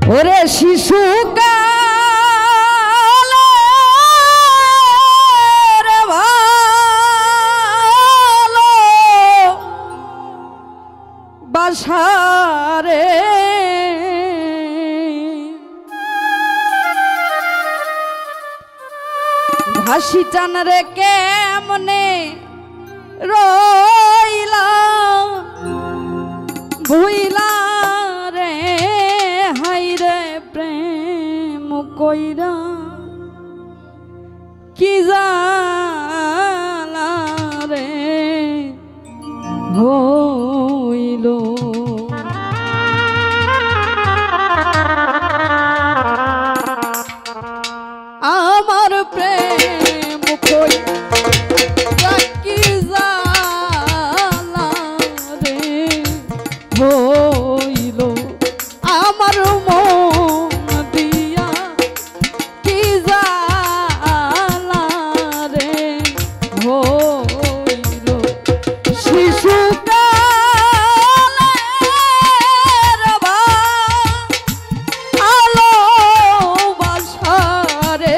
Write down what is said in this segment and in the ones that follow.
ওরে শিশুকাল রে ভালো বাসারে হাসি টান রে কেমনে রইলা ভুইলা রে হাই রে প্রেম কইরা কি জালা রে হইল আমার প্রেম কইরা কি জালা রে হইল আমার মন দিয়া কি জালা রে হইল শিশুকালের ভালোবাসারে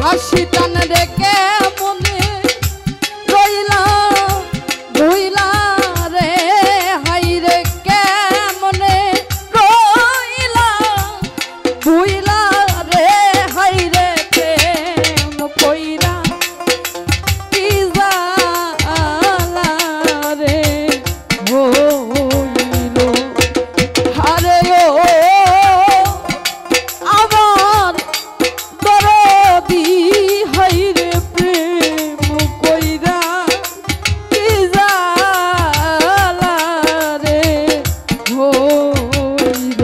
হাসি টান রে কেমনে রইলা ভুইলা রে হাই রে কেমনে রইলা ভুইলা রে হাই রে প্রেম কইরা কি জালা রে হইল হারে ও আমার দরদি হাই রে প্রেম কইরা কি জালা রে হইল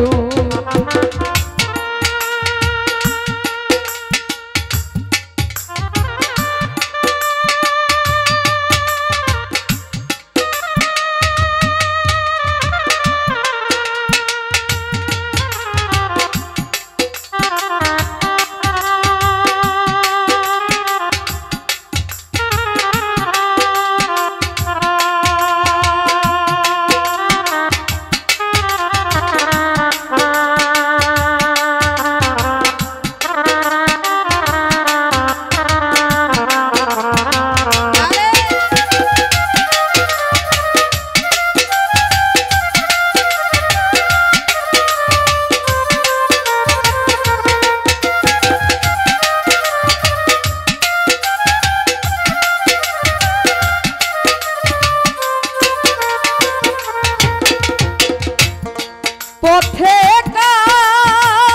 পথে কান্দাও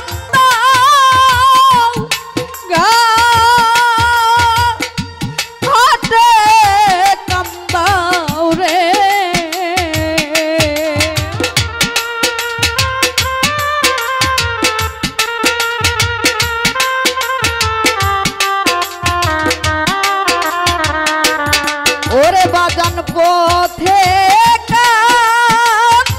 ঘাটে কান্দাও রে ওরে বাজান পথে কান্দাও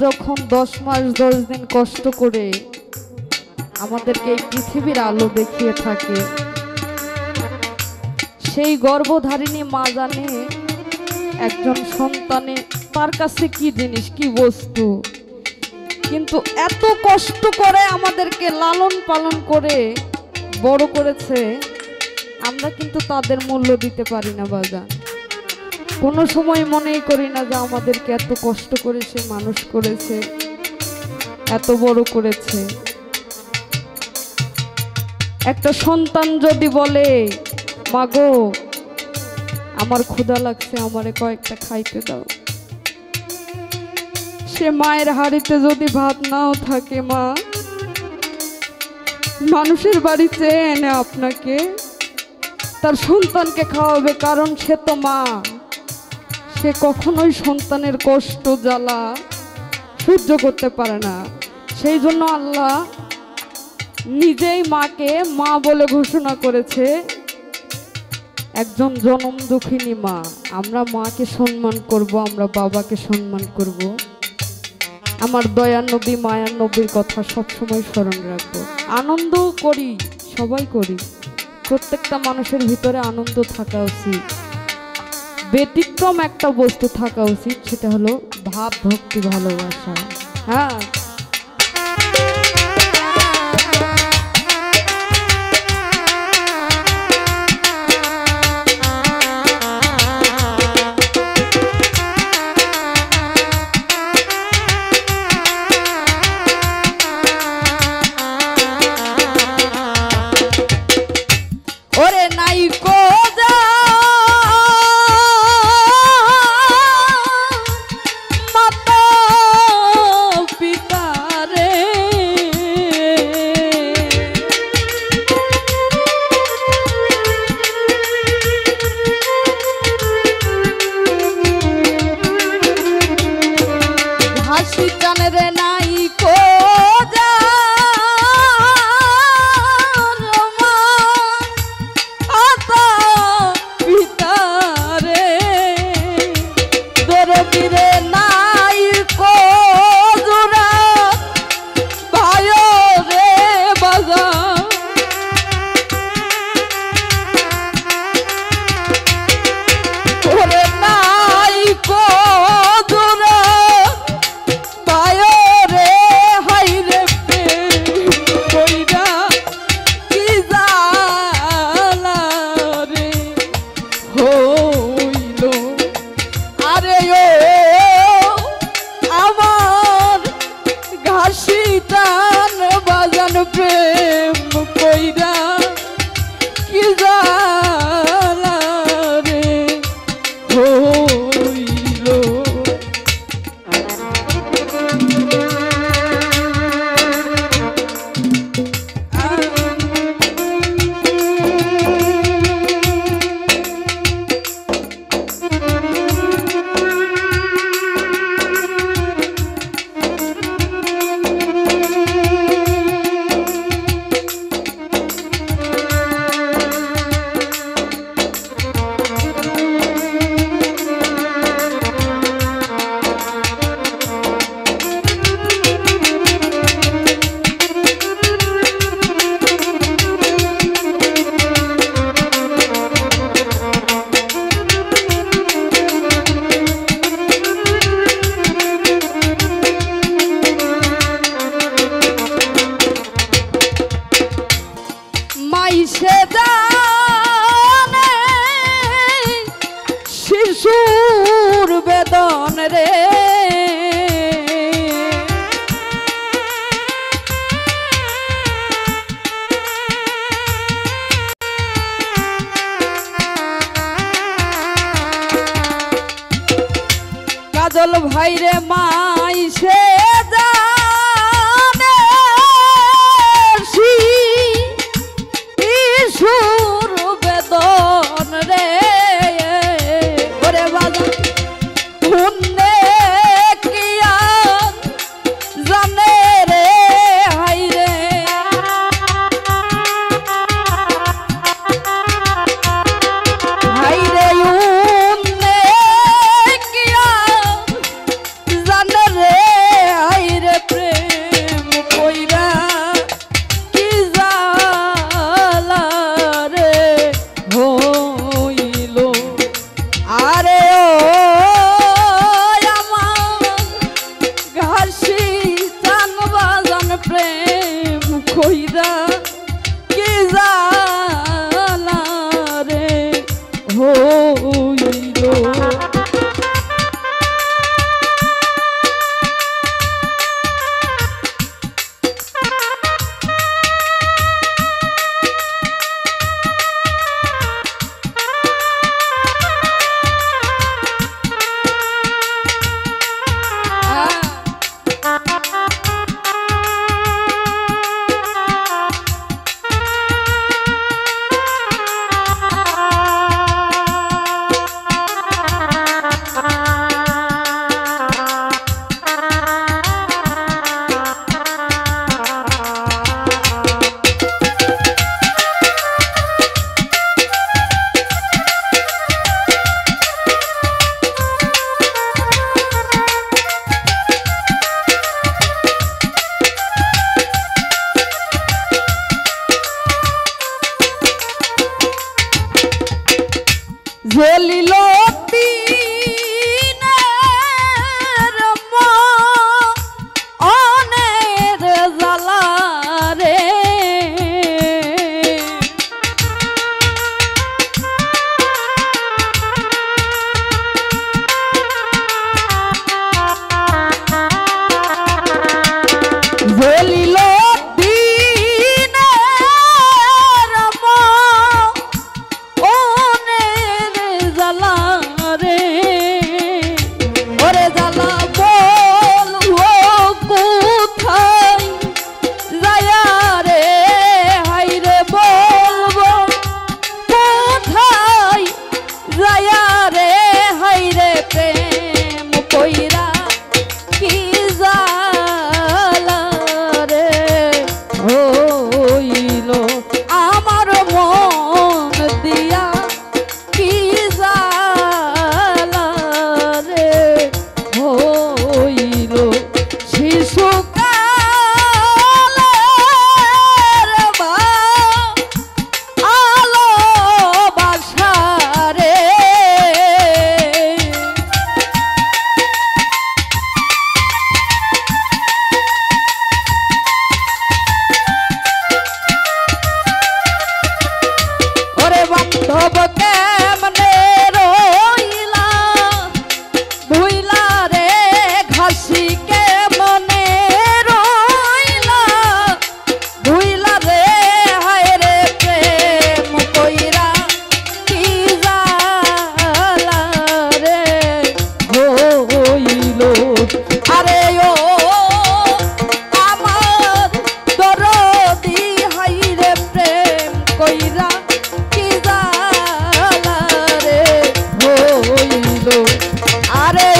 যখন 10 মাস 10 দিন কষ্ট করে আমাদেরকে এই পৃথিবীর আলো দেখিয়ে থাকে, সেই গর্ভধারিণী মা জানে একজন সন্তানে তার কাছে কি জিনিস, কি বস্তু। কিন্তু এত কষ্ট করে আমাদেরকে লালন পালন করে বড় করেছে, আমরা কিন্তু তাদের মূল্য দিতে পারি না বাজান। কোনো সময় মনেই করি না যে আমাদেরকে এত কষ্ট করে সে মানুষ করেছে, এত বড় করেছে। একটা সন্তান যদি বলে, মাগো আমার ক্ষুধা লাগছে, আমারে কয়েকটা খাইতে দাও, সে মায়ের হাড়িতে যদি ভাত নাও থাকে, মা মানুষের বাড়ি চেয়ে এনে আপনাকে তার সন্তানকে খাওয়াবে, কারণ সে তো মা। সে কখনোই সন্তানের কষ্ট জ্বালা সহ্য করতে পারে না। সেই জন্য আল্লাহ নিজেই মাকে মা বলে ঘোষণা করেছে, একজন জনম দুঃখিনী মা। আমরা মাকে সম্মান করব, আমরা বাবাকে সম্মান করব। আমার দয়ার নবী মায়ার নবীর কথা সবসময় স্মরণ রাখবো। আনন্দ করি, সবাই করি, প্রত্যেকটা মানুষের ভিতরে আনন্দ থাকা উচিত। ব্যতিক্রম একটা বস্তু থাকা উচিত, সেটা হলো ভাব, ভক্তি, ভালোবাসা। হ্যাঁ, ওরে নাই কো যা মাতা পিতা রে, হাসি টানে রে নাই কো যা প্রেম কইরা কি জালা রে হইল। মাইসে জানে শিশুর বেদন রে, কাজল ভাইরে মাইসে জানে সুর বেদন রে, ওরে বাজান শুনলে কি আর জানে রে, হাই রে হাই রে শুনলে কি আর জানে রে, কি জালা রে হইল। জ্বলিল দিনের মনের জ্বালা রে, জ্বলিল বান্ধব কেমনে রইলা ভুইলা রে ঘাসি কেমনে রইলা ভুইলা রে হায় রে প্রেম কইরা কি জালা রে হইল। আরে ও আমার দরদি হায় রে প্রেম কইরা আরে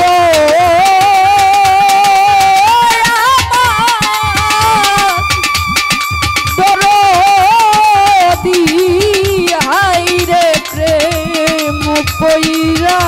দরদি হায় রে প্রেম কইরা